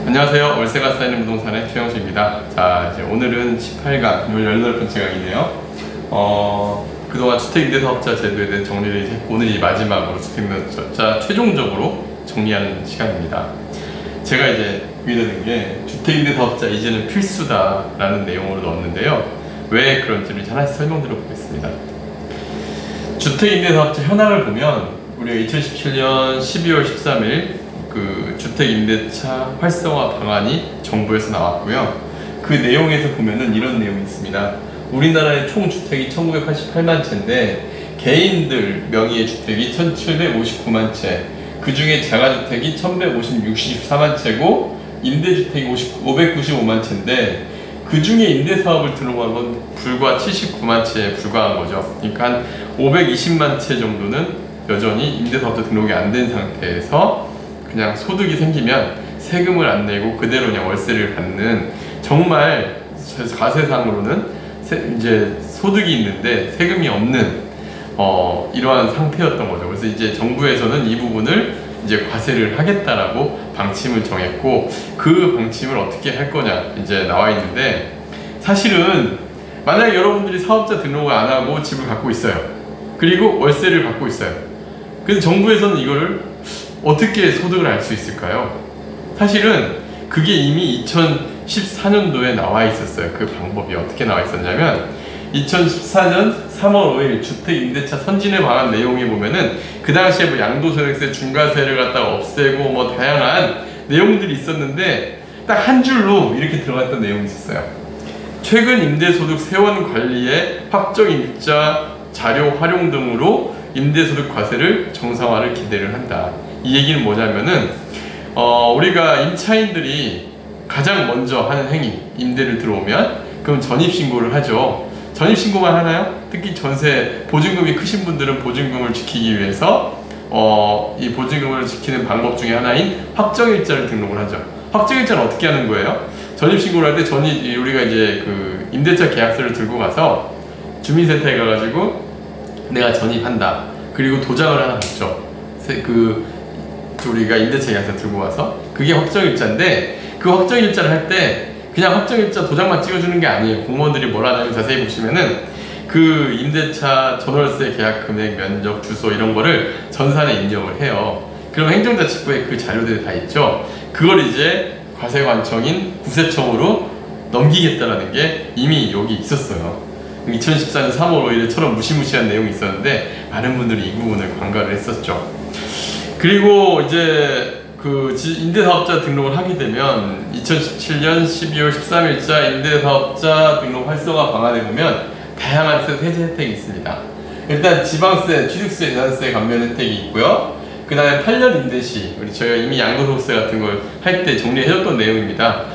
안녕하세요. 월세가 쌓이는 부동산의 최영수입니다. 자, 이제 오늘은 18강, 18번째 강이네요. 그동안 주택임대사업자 제도에 대한 정리를 이제 오늘이 마지막으로 주택임대사업자 최종적으로 정리하는 시간입니다. 제가 이제 여기다 든 게 주택임대사업자 이제는 필수다라는 내용으로 넣었는데요. 왜 그런지를 하나씩 설명드려 보겠습니다. 주택임대사업자 현황을 보면 우리가 2017년 12월 13일 그 주택임대차 활성화 방안이 정부에서 나왔고요. 그 내용에서 보면은 이런 내용이 있습니다. 우리나라의 총 주택이 1988만 채인데 개인들 명의의 주택이 1759만 채, 그 중에 자가주택이 1164만 채고 임대주택이 595만 채인데 그 중에 임대사업을 등록한 건 불과 79만 채에 불과한 거죠. 그러니까 한 520만 채 정도는 여전히 임대사업자 등록이 안 된 상태에서 그냥 소득이 생기면 세금을 안 내고 그대로 그냥 월세를 받는, 정말 가세상으로는 이제 소득이 있는데 세금이 없는 이러한 상태였던 거죠. 그래서 이제 정부에서는 이 부분을 이제 과세를 하겠다라고 방침을 정했고, 그 방침을 어떻게 할 거냐 이제 나와 있는데, 사실은 만약에 여러분들이 사업자 등록을 안 하고 집을 갖고 있어요. 그리고 월세를 받고 있어요. 근데 정부에서는 이거를 어떻게 소득을 알 수 있을까요? 사실은 그게 이미 2014년도에 나와 있었어요. 그 방법이 어떻게 나와 있었냐면 2014년 3월 5일 주택임대차 선진화 방안 내용에 보면은 그 당시에 뭐 양도소득세 중과세를 갖다가 없애고 뭐 다양한 내용들이 있었는데 딱 한 줄로 이렇게 들어갔던 내용이 있었어요. 최근 임대소득 세원 관리의 확정일자 자료 활용 등으로 임대소득 과세를 정상화를 기대를 한다. 이 얘기는 뭐냐면은 우리가 임차인들이 가장 먼저 하는 행위, 임대를 들어오면 그럼 전입신고를 하죠. 전입신고만 하나요? 특히 전세 보증금이 크신 분들은 보증금을 지키기 위해서 이 보증금을 지키는 방법 중에 하나인 확정일자를 등록을 하죠. 확정일자는 어떻게 하는 거예요? 전입신고를 할 때 우리가 이제 그 임대차 계약서를 들고 가서 주민센터에 가가지고 내가 전입한다. 그리고 도장을 하나 받죠. 우리가 임대차 계약서 들고 와서 그게 확정일자인데, 그 확정일자를 할 때 그냥 확정일자 도장만 찍어주는 게 아니에요. 공무원들이 뭘 하냐면 자세히 보시면은 그 임대차 전월세 계약 금액, 면적, 주소 이런 거를 전산에 입력을 해요. 그럼 행정자치부에 그 자료들이 다 있죠. 그걸 이제 과세관청인 구세청으로 넘기겠다라는 게 이미 여기 있었어요. 2014년 3월 5일에처럼 무시무시한 내용이 있었는데 많은 분들이 이 부분을 관가를 했었죠. 그리고 이제 그 임대사업자 등록을 하게 되면 2017년 12월 13일자 임대사업자 등록 활성화 방안에 보면 다양한 세제 혜택이 있습니다. 일단 지방세, 취득세, 재산세 감면 혜택이 있고요. 그 다음에 8년 임대시, 저희가 이미 양도소득세 같은 걸 할 때 정리해줬던 내용입니다.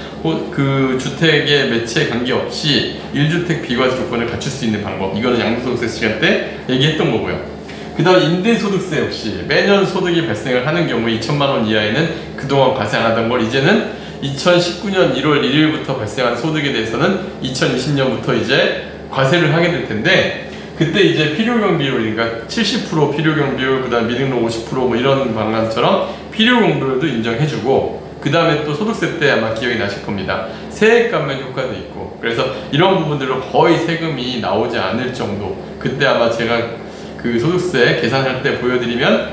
그 주택의 매체 관계없이 1주택 비과세 조건을 갖출 수 있는 방법, 이거는 양도소득세 시간 때 얘기했던 거고요. 그 다음 임대소득세 역시 매년 소득이 발생을 하는 경우에 2천만 원 이하에는 그동안 과세 안 하던 걸 이제는 2019년 1월 1일부터 발생한 소득에 대해서는 2020년부터 이제 과세를 하게 될 텐데, 그때 이제 필요경 비율, 그러니까 70% 필요경 비율, 그 다음 미등록 50% 뭐 이런 방안처럼 필요경 비율도 인정해주고, 그 다음에 또 소득세 때 아마 기억이 나실 겁니다. 세액 감면 효과도 있고, 그래서 이런 부분들로 거의 세금이 나오지 않을 정도, 그때 아마 제가 그 소득세 계산할 때 보여드리면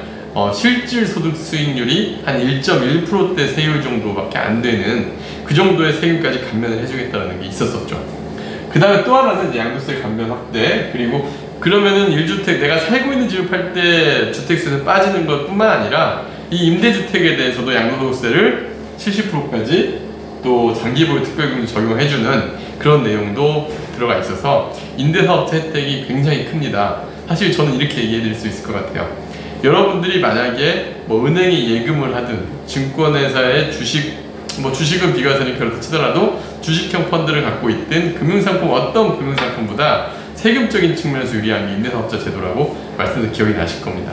실질 소득 수익률이 한 1.1%대 세율 정도밖에 안 되는 그 정도의 세금까지 감면을 해주겠다는 게 있었었죠. 그 다음에 또 하나는 양도세 감면 확대, 그리고 그러면은 1주택 내가 살고 있는 집을 팔 때 주택세는 빠지는 것 뿐만 아니라 이 임대주택에 대해서도 양도소득세를 70%까지 또 장기보유 특별금리 적용해주는 그런 내용도 들어가 있어서 임대사업자 혜택이 굉장히 큽니다. 사실 저는 이렇게 얘기해 드릴 수 있을 것 같아요. 여러분들이 만약에 뭐 은행에 예금을 하든 증권회사의 주식은 비과세는 그렇다 치더라도 주식형 펀드를 갖고 있든 금융상품, 어떤 금융상품보다 세금적인 측면에서 유리한 게 임대사업자 제도라고 말씀드린 기억이 나실 겁니다.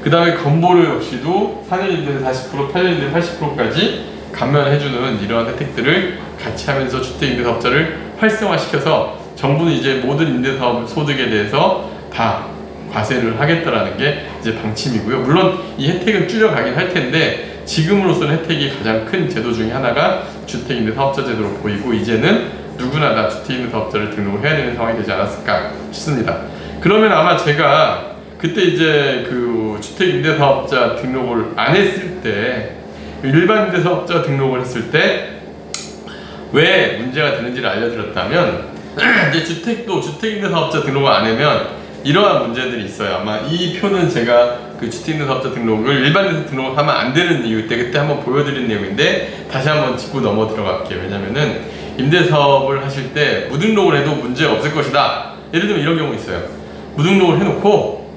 그 다음에 건보료 역시도 4년 임대는 40%, 8년 임대는 80%까지 감면해주는 이러한 혜택들을 같이 하면서 주택임대사업자를 활성화시켜서 정부는 이제 모든 임대사업 소득에 대해서 다 과세를 하겠다라는 게 이제 방침이고요. 물론 이 혜택은 줄여가긴 할 텐데 지금으로서는 혜택이 가장 큰 제도 중에 하나가 주택임대사업자 제도로 보이고, 이제는 누구나 다 주택임대사업자를 등록을 해야 되는 상황이 되지 않았을까 싶습니다. 그러면 아마 제가 그때 이제 그 주택임대사업자 등록을 안 했을 때, 일반 임대사업자 등록을 했을 때 왜 문제가 되는지를 알려드렸다면, 이제 주택임대사업자 등록을 안 하면 이러한 문제들이 있어요. 아마 이 표는 제가 그 주택임대사업자 등록을 일반에서 등록을 하면 안 되는 이유 때 그때 한번 보여드린 내용인데, 다시 한번 짚고 넘어 들어갈게요. 왜냐면은 임대사업을 하실 때 무등록을 해도 문제 없을 것이다. 예를 들면 이런 경우 있어요. 무등록을 해놓고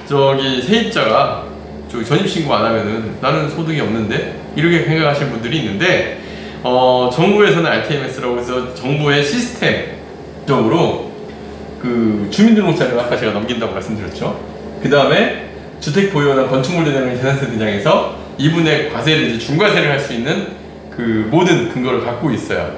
저기 세입자가 저기 전입신고 안 하면은 나는 소득이 없는데, 이렇게 생각하시는 분들이 있는데, 정부에서는 RTMS라고 해서 정부의 시스템적으로 그 주민등록자료를 아까 제가 넘긴다고 말씀드렸죠. 그 다음에 주택보유나 건축물대장 재산세 대장에서 이분의 과세를 이제 중과세를 할 수 있는 그 모든 근거를 갖고 있어요.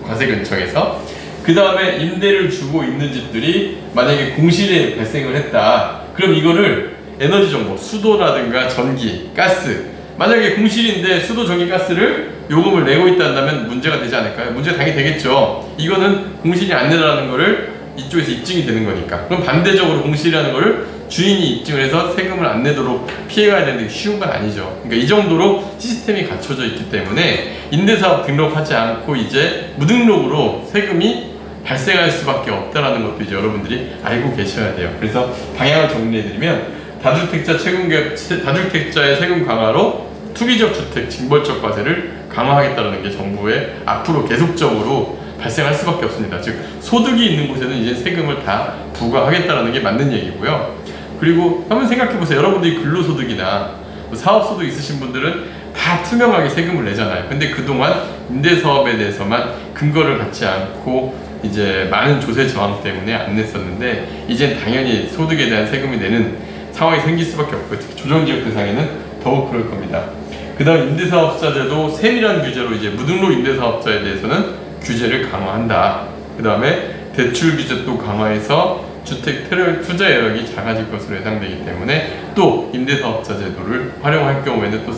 과세근청에서. 그 다음에 임대를 주고 있는 집들이 만약에 공실이 발생을 했다. 그럼 이거를 에너지 정보, 수도라든가 전기, 가스, 만약에 공실인데 수도, 전기, 가스를 요금을 내고 있다면 문제가 되지 않을까요? 문제가 당연히 되겠죠. 이거는 공실이 안 내라는 거를 이쪽에서 입증이 되는 거니까. 그럼 반대적으로 공실이라는 거를 주인이 입증을 해서 세금을 안 내도록 피해가야 되는데 쉬운 건 아니죠. 그러니까 이 정도로 시스템이 갖춰져 있기 때문에 임대사업 등록하지 않고 이제 무등록으로 세금이 발생할 수밖에 없다라는 것도 이제 여러분들이 알고 계셔야 돼요. 그래서 방향을 정리해드리면, 다주택자의 세금 강화로 투기적 주택 징벌적 과세를 강화하겠다는 게 정부의 앞으로 계속적으로 발생할 수밖에 없습니다. 즉 소득이 있는 곳에는 이제 세금을 다 부과하겠다는 게 맞는 얘기고요. 그리고 한번 생각해 보세요. 여러분들이 근로소득이나 사업소득 있으신 분들은 다 투명하게 세금을 내잖아요. 근데 그동안 임대사업에 대해서만 근거를 갖지 않고 이제 많은 조세 저항 때문에 안 냈었는데, 이젠 당연히 소득에 대한 세금이 내는 상황이 생길 수밖에 없고요. 특히 조정지역 대상에는 더욱 그럴 겁니다. 그 다음 임대사업자제도 세밀한 규제로 이제 무등록 임대사업자에 대해서는 규제를 강화한다. 그 다음에 대출 규제 또 강화해서 주택 투자 여력이 작아질 것으로 예상되기 때문에, 또 임대사업자 제도를 활용할 경우에는 또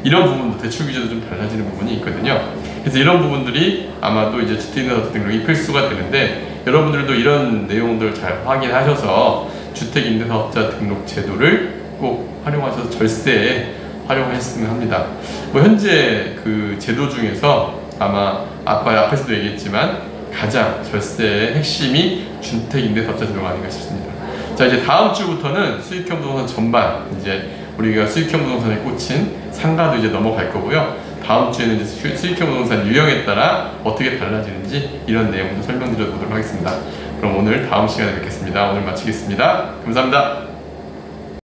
이런 부분도 대출 규제도 좀 달라지는 부분이 있거든요. 그래서 이런 부분들이 아마도 이제 주택임대사업자 등록이 필수가 되는데, 여러분들도 이런 내용들 잘 확인하셔서 주택임대사업자 등록 제도를 꼭 활용하셔서 절세에 활용하셨으면 합니다. 뭐 현재 그 제도 중에서 아마 앞에서도 얘기했지만 가장 절세의 핵심이 주택임대사업자 제도가 아닌가 싶습니다. 자, 이제 다음 주부터는 수익형 부동산 전반, 이제 우리가 수익형 부동산에 꽂힌 상가도 이제 넘어갈 거고요. 다음 주에는 이제 수익형 부동산 유형에 따라 어떻게 달라지는지 이런 내용도 설명드려 보도록 하겠습니다. 그럼 오늘 다음 시간에 뵙겠습니다. 오늘 마치겠습니다. 감사합니다.